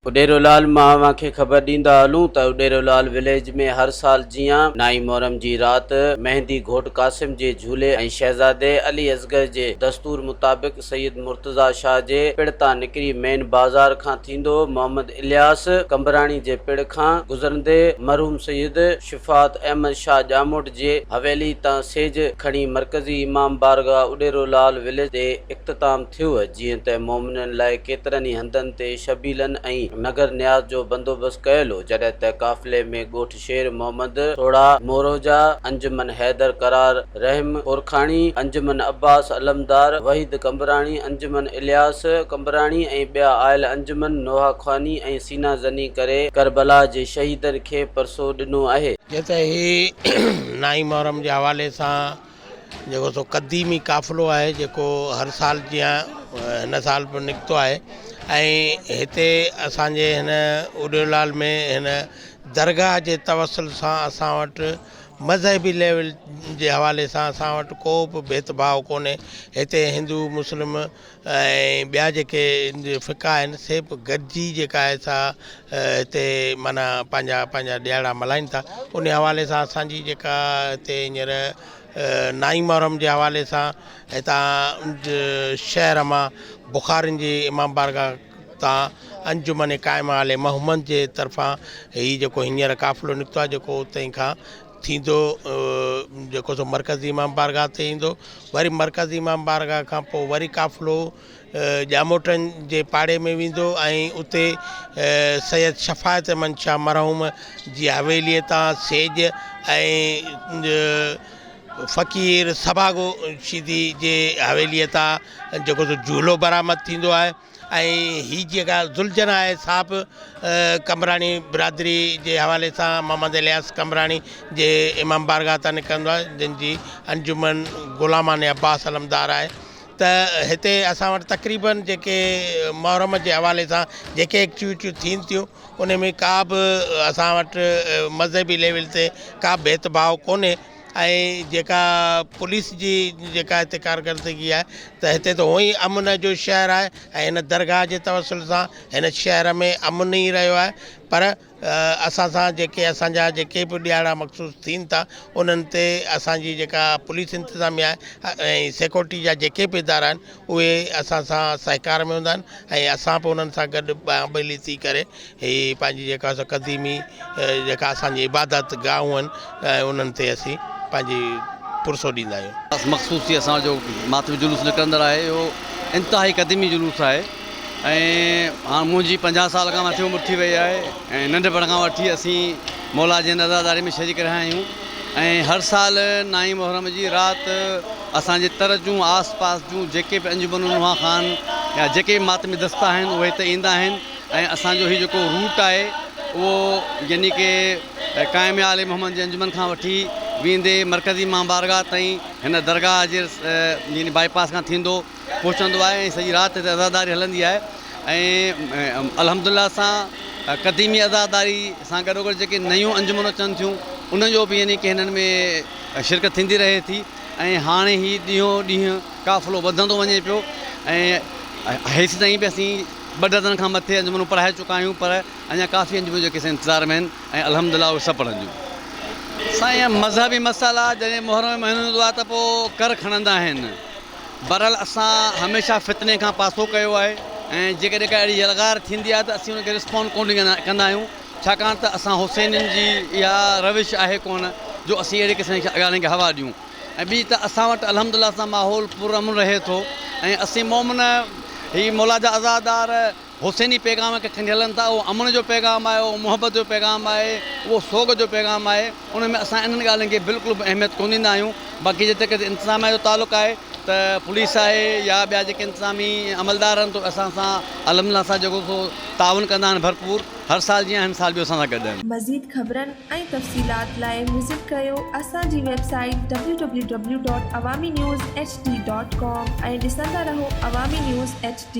उडेरोलाल मां खे ख़बर ॾींदा हलूं त उडेरोलाल विलेज में हर साल जीअं नाई मोहरम जी रात मेहंदी घोट कासिम जे झूले ऐं शहज़ादे अली असगर जे दस्तूर मुताबिक़ सईद मुर्तज़ा शाह जे पिड़ तां निकिरी मेन बाज़ार खां थींदो मोहम्मद इलियास कंबराणी जे पिड़ खां गुज़रंदे मरहूम सईद शिफ़ात अहमद शाह ॼामोट जे हवेली तां सेज खणी मरकज़ी इमाम बारगाह उडेरोलाल विलेज ते इख़्तिताम थियो। जीअं त मोमिननि लाइ केतिरनि ई हंधनि ते शबीलन ऐं नगर न्याज़ जो बंदोबस्त कयल हो, जॾहिं त काफ़िले में ॻोठ शेर मोहम्मद सोड़ा मोरोजा, अंजुमन हैदर करार रहम कोरखाणी, अंजुमन अब्बास अलमदार, वहीद कंबराणी, अंजुमन इलियास कंबराणी ऐं ॿिया आयल अंजुमन नोहा ख़ानी ऐं सीना ज़नी करे करबला जे शहीदनि खे परसो ॾिनो आहे। नाई मोहरम जे हवाले सां जेको सो क़दीमी काफ़िलो आहे जेको हर साल जीअं हिन साल बि निकितो आहे ऐं हिते असांजे हिन उडेरोलाल में हिन दरगाह जे तवसल सां असां वटि मज़हबी लेवल जे हवाले सां असां वटि को बि भेदभाव कोन्हे। हिते हिंदू मुस्लिम ऐं ॿिया जेके फ़िका आहिनि से बि गॾिजी जेका आहे सा हिते माना पंहिंजा ॾियारा मल्हाइनि था। उन हवाले सां असांजी जेका हिते हींअर नाई मोहरम जे हवाले सां हितां शहर मां बुखारिन जी इमाम बारगाह तां अंजुमन क़ाइमा आले मोहम्मद जे तरफ़ां हीउ जेको हींअर काफ़िलो निकितो आहे जेको उतां खां थींदो जेको सो मरकज़ी इमाम बारगाह ते ईंदो, वरी मरकज़ी इमाम बारगाह खां पोइ वरी काफ़िलो ॼामोटनि जे पाड़े में वेंदो ऐं उते सैयद शफ़ात अहमद शाह मरहूम जी हवेलीअ तां सेज ऐं फ़क़ीर सभागो शीदी जे हवेलीअ तां जेको सो झूलो बरामद थींदो आहे। ऐं हीअ जेका ज़ुलझन आहे साहब कंबराणी बिरादरी जे हवाले सां मोहम्मद इलियास कंबराणी जे इमाम बारगाह तां निकिरंदो आहे, जिन जी अंजुमन ग़ुलामान अब्बास अलमदार आहे। त हिते असां वटि तक़रीबन जेके मोहरम जे हवाले सां जेके एक्टिविटियूं थियनि थियूं उन में का बि असां वटि मज़हबी लेवल ते का भेदभाव कोन्हे। ऐं जेका पुलिस जी जेका हिते कारकर्दगी आहे त हिते त हूअं ई अमन जो शहर आहे ऐं हिन दरगाह जे तवसल सां हिन शहर में अमन ई रहियो आहे। पर असां सां जेके असांजा जेके बि ॾियारा मख़सूस थियनि था उन्हनि ते असांजी जेका पुलिस इंतिज़ामिया आहे ऐं सिक्योरिटी जा जेके बि इदारा आहिनि उहे असां सां सहकार में हूंदा आहिनि ऐं असां बि उन्हनि सां गॾु ॿाहुबली थी करे हीअ पंहिंजी जेका क़दीमी जेका असांजी इबादत गाहूं आहिनि ऐं उन्हनि ते असीं पंहिंजी पुरसो ॾींदा आहियूं। मख़सूसी असांजो मातमी जुलूस निकिरंदड़ आहे, इहो इंतिहाई क़दीमी जुलूस आहे ऐं हाणे मुंहिंजी 50 साल खां मथे उमिरि थी वई आहे ऐं नंढपण खां वठी असीं मौला जी नज़ारदारी में शरीक रहिया आहियूं। ऐं हर साल नाई मोहरम जी राति असांजे तर जूं आस पास जूं जेके बि अंजुमन नूहा ख़ान या जेके बि मातमी दस्ता आहिनि उहे हिते ईंदा आहिनि ऐं असांजो हीउ जेको रूट आहे उहो यानी कि क़ाइम आले मोहम्मद जे अंजुमन खां वठी वेंदे मरकज़ी इमाम बारगाह ताईं हिन दरगाह जे यानी बाईपास खां थींदो पहुचंदो आहे ऐं सॼी राति हिते अज़ादारी हलंदी आहे। ऐं अल्हम्दुलिल्लाह सां क़दीमी अज़ादारी सां गॾोगॾु जेके नयूं अंजुमन अचनि थियूं उनजो बि यानी कि हिननि में शिरकत थींदी रहे थी ऐं हाणे ही ॾींहों ॾींहुं काफ़िलो वधंदो वञे पियो ऐं हेसि ताईं बि असीं 2 डज़न खां मथे अंजुमनूं पढ़ाए चुका आहियूं, पर अञा काफ़ी अंजुमन जेके इंतज़ार में आहिनि ऐं अल्हम्दुलिल्लाह उहे सभु पढ़ंदियूं। साईं मज़हबी मसाला जॾहिं मोहरम में महीनो ईंदो आहे त पोइ कर खणंदा आहिनि, बहरहाल असां हमेशह फितने खां पासो कयो आहे ऐं जेकॾहिं का अहिड़ी यलगार थींदी आहे त असीं उनखे रिस्पॉन्ड कोन कंदा आहियूं, छाकाणि त असां हुसैननि जी इहा रविश आहे कोन जो असीं अहिड़े क़िस्म जी ॻाल्हियुनि खे हवा ॾियूं। ऐं ॿी त असां वटि अल्हम्दुलिल्लाह सां माहौल पुरअमन रहे थो ऐं असीं मोमिन हीअ मौला जा अज़ादार हुसैनी पैगाम खे खणी हलनि था। उहो अमन जो पैगाम आहे, उहो मुहबत जो पैगाम आहे, उहो सोग जो पैगाम आहे। उन में असां इन्हनि ॻाल्हियुनि खे बिल्कुलु बि अहमियत कोन ॾींदा आहियूं। बाक़ी जिते किथे इंतिज़ाम जो तालुक़ु आहे त पुलिस आहे या ॿिया जेके इंतिज़ामी अमलदार आहिनि त असां सां अल्हम्दुलिल्लाह सां जेको सो ताउन कंदा आहिनि भरपूर, हर साल जीअं हिन साल बि असां सां गॾु आहिनि। मज़ीद ख़बरनि ऐं तफ़सीलात लाइ विज़िट कयो असांजी वेबसाइट www.awamiNewsHD.com ऐं ॾिसंदा रहो अवामी न्यूज़ HD।